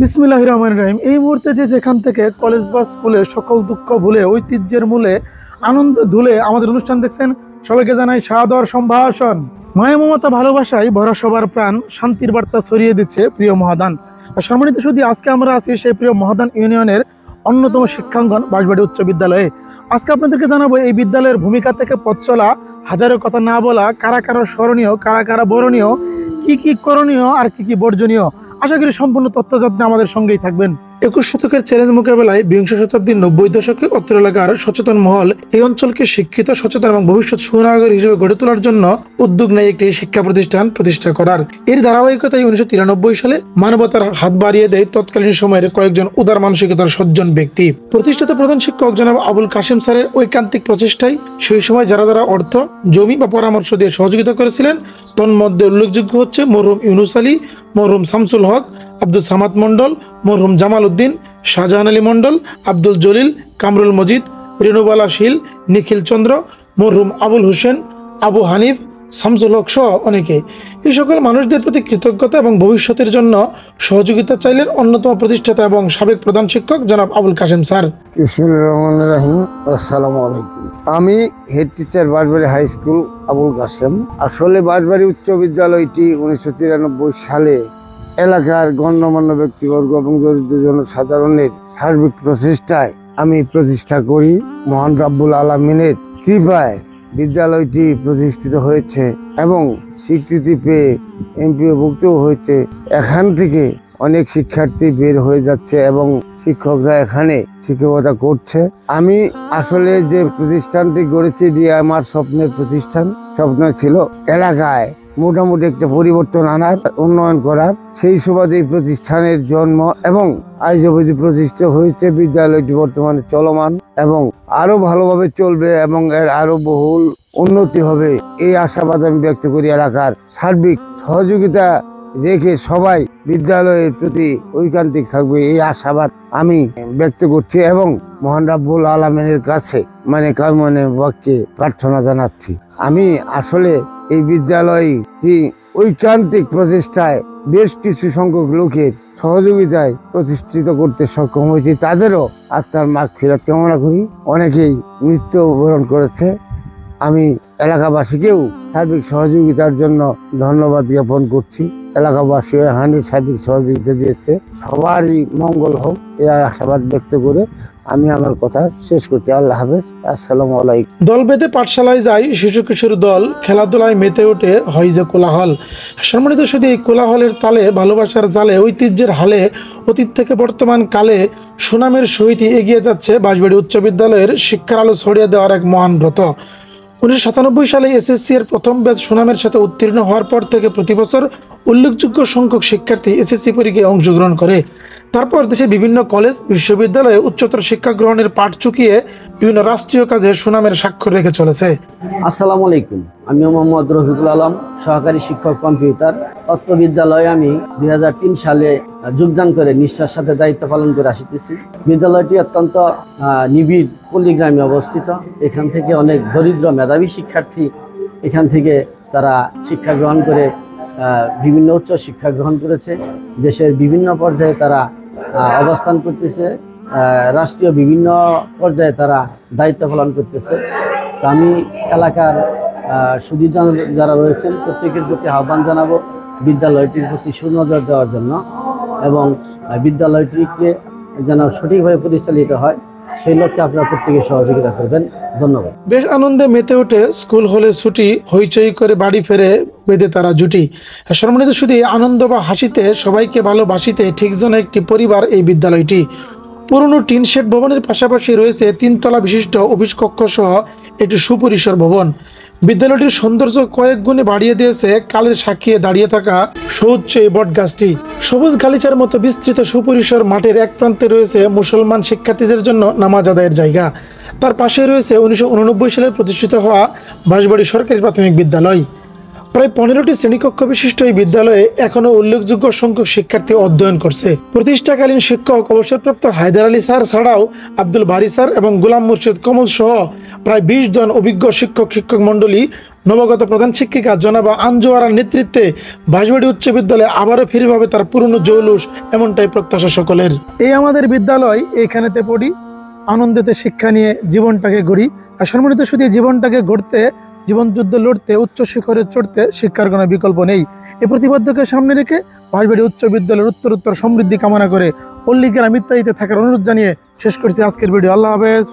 বিসমিল্লাহির রহমানির রহিম। এই মুহূর্তে যেখান থেকে কলেজ বা স্কুলে সকল দুঃখ ভুলে ঐতিহ্যের মূলে আনন্দ ধুলে আমাদের অনুষ্ঠান দেখছেন, সবাইকে জানাই সাদর সম্ভাষণ। মায়া মমতা ভালোবাসায় ভরা সবার প্রাণ, শান্তির বার্তা ছড়িয়ে দিচ্ছে প্রিয় মহাদান। সম্মানিত শুধু আজকে আমরা আছি সেই প্রিয় মহাদান ইউনিয়নের অন্যতম শিক্ষাঙ্গন বাঁশবাড়ি উচ্চ বিদ্যালয়ে। আজকে আপনাদেরকে জানাবো এই বিদ্যালয়ের ভূমিকা থেকে পথ চলা, হাজারো কথা না বলা, কারা কারা স্মরণীয়, কারা কারা বরণীয়, কি করণীয় আর কি বর্জনীয়। আশা করি সম্পূর্ণ তথ্য জানতে আমাদের সঙ্গেই থাকবেন। 21 শতকের চ্যালেঞ্জ মোকাবেলায় 20 শতাব্দীর 90 দশকে অত্র এলাকার সচেতন মহল এই অঞ্চলকে শিক্ষিত, সচেতন এবং ভবিষ্যৎ সুনাগরিক হিসেবে গড়ে তোলার জন্য উদ্যোগ নেয় একটি শিক্ষা প্রতিষ্ঠান প্রতিষ্ঠা করার। এর ধারাবাহিকতায় 1993 সালে মানবতার হাত বাড়িয়ে দেয় তৎকালীন সময়ের কয়েকজন উদার মানসিকতার সজ্জন ব্যক্তি। প্রতিষ্ঠাতা প্রধান শিক্ষক জনাব আবুল কাশেম স্যারের ঐকান্তিক প্রচেষ্টায় সেই সময় যারা যারা অর্থ, জমি বা পরামর্শ দিয়ে সহযোগিতা করেছিলেন, তন্মধ্যে উল্লেখযোগ্য হচ্ছে মরহুম ইউনুস আলী, মরহুম শামসুল হক, আব্দুল সামাদ মন্ডল, মরহুম জামাল উদ্দিন, শাহজাহান আলী মন্ডল, আব্দুল জলিল, কামরুল মজিদ, রেণুবালা শীল, নিখিল চন্দ্র, মরহুম আবুল হোসেন, আবু হানিফ, শামসুল হক সহ অনেকে। এই সকল মানুষদের প্রতি কৃতজ্ঞতা এবং ভবিষ্যতের জন্য সহযোগিতা চাইলেন অন্যতম প্রতিষ্ঠাতা এবং সাবেক প্রধান শিক্ষক জনাব আবুল কাশেম স্যার। আসসালামু আলাইকুম। আমি head teacher Banshbari high school Abul Kashem. আসলে বাঁশবাড়ি উচ্চ বিদ্যালয়টি 1993 সালে এলাকার গণ্যমান্য ব্যক্তিবর্গ এবং দরিদ্র জনসাধারণের সার্বিক প্রচেষ্টায় আমি প্রতিষ্ঠা করি। মহান রাব্বুল আলামিনের কৃপায় বিদ্যালয়টি প্রতিষ্ঠিত হয়েছে এবং স্বীকৃতি পেয়ে এমপিওভুক্তও হয়েছে। এখান থেকে অনেক শিক্ষার্থী বের হয়ে যাচ্ছে এবং শিক্ষকরা এখানে শিক্ষকতা করছে। আমি আসলে যে প্রতিষ্ঠানটি গড়েছি এটি আমার স্বপ্নের প্রতিষ্ঠান। স্বপ্ন ছিল এলাকায় মোটামুটি একটা পরিবর্তন আনার, উন্নয়ন করার। সেই সুবাদে প্রতিষ্ঠানের জন্ম এবং আজ অবধি প্রতিষ্ঠিত হয়েছে। বিদ্যালয়টি বর্তমানে চলমান এবং আরো ভালোভাবে চলবে এবং এর আরো বহুল উন্নতি হবে এই আশাবাদ আমি ব্যক্ত করি। এলাকার সার্বিক সহযোগিতা রেখে সবাই বিদ্যালয়ের প্রতি ঐকান্তিক থাকবে এই আশাবাদ আমি ব্যক্ত করছি এবং মহান রাব্বুল আলামিনের কাছে কামনে বাক্যে প্রার্থনা জানাচ্ছি। আমি আসলে এই বিদ্যালয়টি ঐকান্তিক প্রচেষ্টায় বেশ কিছু সংখ্যক লোকের সহযোগিতায় প্রতিষ্ঠিত করতে সক্ষম হয়েছি। তাদেরও আত্মার মাগফিরাত কামনা করি। অনেকেই মৃত্যুবরণ করেছে। আমি এলাকাবাসীকেও সার্বিক সহযোগিতার জন্য ধন্যবাদ জ্ঞাপন করছি। এলাকাবাসী হানির সার্বিক সহযোগিতা দিয়েছে। সবারই মঙ্গল হোক এই আশাবাদ ব্যক্ত করে আমি আমার কথা শেষ করছি। আল্লাহ হাফেজ। আসসালামু আলাইকুম। দল বেঁধে পাঠশালায় যায় শিশু কিশোর দল, খেলাধুলায় মেতে ওঠে হয় যে কোলাহল। সম্মানিত শুধু এই কোলাহলের তালে, ভালোবাসার জালে, ঐতিহ্যের হালে অতীত থেকে বর্তমান কালে সুনামের সহিত এগিয়ে যাচ্ছে বাঁশবাড়ি উচ্চ বিদ্যালয়ের শিক্ষার আলো ছড়িয়ে দেওয়ার এক মহান ব্রত। 1997 সালে এসএসসি এর প্রথম ব্যাচ সুনামের সাথে উত্তীর্ণ হওয়ার পর থেকে প্রতি বছর উল্লেখযোগ্য সংখ্যক শিক্ষার্থী এসএসসি পরীক্ষায় অংশগ্রহণ করে। তারপর দেশে বিভিন্ন কলেজ, বিশ্ববিদ্যালয়ে উচ্চতর শিক্ষা গ্রহণের পাঠ চুকিয়ে বিভিন্ন রাষ্ট্রীয় কাজে সুনামের স্বাক্ষর রেখে চলেছে। আসসালামু আলাইকুম। আমি মোহাম্মদ রফিকুল আলম, সহকারী শিক্ষক কম্পিউটার। অত্র বিদ্যালয়ে আমি 2003 সালে যোগদান করে নিষ্ঠার সাথে দায়িত্ব পালন করে আসিতেছি। বিদ্যালয়টি অত্যন্ত নিবিড় পল্লীগ্রামে অবস্থিত। এখান থেকে অনেক দরিদ্র মেধাবী শিক্ষার্থী এখান থেকে তারা শিক্ষা গ্রহণ করে বিভিন্ন উচ্চ শিক্ষা গ্রহণ করেছে। দেশের বিভিন্ন পর্যায়ে তারা অবস্থান করতেছে, রাষ্ট্রীয় বিভিন্ন পর্যায়ে তারা দায়িত্ব পালন করতেছে। তো আমি এলাকার সুধী যারা রয়েছেন প্রত্যেকের প্রতি আহ্বান জানাবো বিদ্যালয়টির প্রতি সুনজর দেওয়ার জন্য এবং বিদ্যালয়টিকে যেন সঠিকভাবে পরিচালিত হয় সেই লক্ষ্যে আপনারা প্রত্যেকে সহযোগিতা করবেন। ধন্যবাদ। বেশ আনন্দে মেতে ওঠে স্কুল হলে ছুটি, হইচই করে বাড়ি ফেরে বেঁধে তারা জুটি। সম্মানিত শুধু আনন্দ বা হাসিতে, সবাইকে ভালোবাসিতে ঠিক যেন একটি পরিবার এই বিদ্যালয়টি। পুরনো টিন শেড ভবনের পাশাপাশি রয়েছে 3 তলা বিশিষ্ট অফিস কক্ষ সহ একটি সুপরিসর ভবন। বিদ্যালয়টির সৌন্দর্য কয়েক গুণে বাড়িয়ে দিয়েছে কালের সাক্ষী দাঁড়িয়ে থাকা সুউচ্চ এই বট গাছটি। সবুজ গালিচার মতো বিস্তৃত সুপরিসর মাঠের এক প্রান্তে রয়েছে মুসলমান শিক্ষার্থীদের জন্য নামাজ আদায়ের জায়গা। তার পাশে রয়েছে 1989 সালে প্রতিষ্ঠিত হওয়া বাঁশবাড়ি সরকারি প্রাথমিক বিদ্যালয়। প্রায় 15টি শ্রেণীকক্ষ বিশিষ্ট এই বিদ্যালয়ে এখনো উল্লেখযোগ্য সংখ্যক শিক্ষার্থী অধ্যয়ন করছে। প্রতিষ্ঠাকালীন শিক্ষক অবসরপ্রাপ্ত হায়দার আলী স্যার ছাড়াও আব্দুল বারী স্যার এবং গোলাম মুর্শিদ কমল সহ প্রায় 20 জন অভিজ্ঞ শিক্ষক মণ্ডলী, নবাগত প্রধান শিক্ষিকা জনাবা আঞ্জুয়ারার নেতৃত্বে বাঁশবাড়ি উচ্চ বিদ্যালয়ে আবারও ফিরে পাবে তার পুরনো জৌলুস, এমনটাই প্রত্যাশা সকলের। এই আমাদের বিদ্যালয়, এইখানেতে পড়ি, আনন্দেতে শিক্ষা নিয়ে জীবনটাকে গড়ি। আর সম্মানিত শুধু জীবনটাকে গড়তে, জীবন যুদ্ধ লড়তে, উচ্চ শিখরে চড়তে শিক্ষার কোনো বিকল্প নেই। এই প্রতিপাদ্যকে সামনে রেখে বাঁশবাড়ি উচ্চ বিদ্যালয়ের উত্তরোত্তর সমৃদ্ধি কামনা করে পল্লী গ্রাম ইত্যাদিতে থাকার অনুরোধ জানিয়ে শেষ করছি আজকের ভিডিও। আল্লাহ হাফেজ।